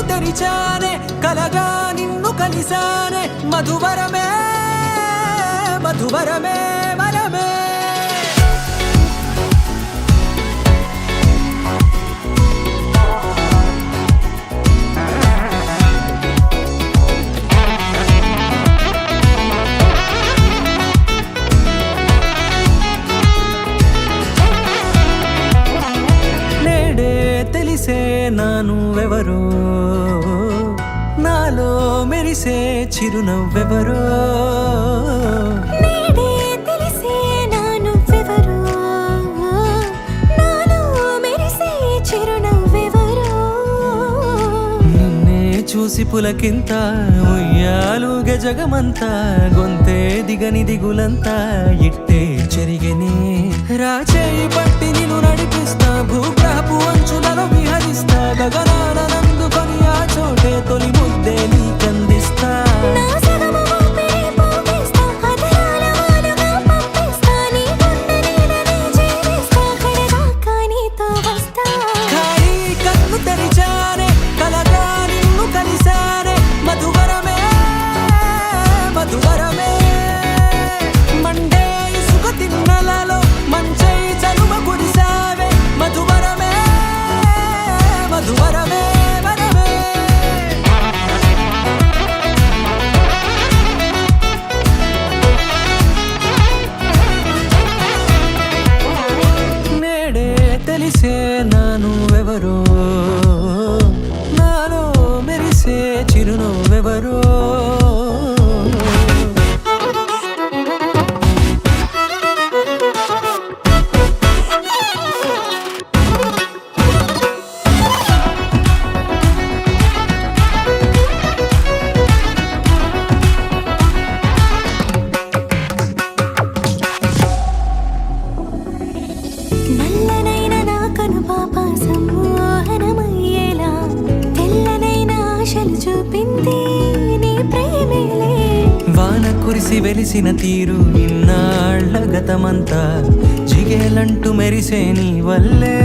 తెరిచానే కలగా నిన్ను కలిసానే మధువరమే మధువరమే వరమే తెలిసే నానువెవరో నాలో మెరిసే చిరునవ్వెవరో నేడే తెలిసే నానువెవరో నాలో మెరిసే చిరునవ్వెవరో నిన్నే చూసి పులకింత ఉయ్యాలుగే జగమంతా గొంతే దిగని దిగులంతా ఇట్టే చెరిగెనే రాచేయి పట్టి నిన్ను నడిపిస్తా భూగ్రహపు అంచులలో విహరిస్తా గగనాన నందుకొని ఆ చోటే తొలి ముద్దే నీకందిస్తా నా సగమ ఊపిరి పోగేస్తా అదరాల వాలుగా పంపిస్తా నీ గుండె నీడనే చేరేస్తా కడదాకా నీతో వస్తా ఖాళీ కన్ను తెరిచానే కలగా నిన్ను కలిసానే మధువరమే మధువరమే మండే ఇసుక తిన్నలలో మంచై చలువ కురిసావే మధువరమే మధువరమే వరమే నేడే తెలిసే నానువెవరో నాలో మెరిసే చిరునవ్వెవరో నల్లనైన నా కనుపాప సమ్మోహనమయ్యేలా తెల్లనైన ఆశలు చూపింది నీ ప్రేమేలే వాన కురిసి వెలిసిన తీరు ఇన్నాళ్ల గతమంతా జిగేలంటూ మెరిసే నీ వల్లే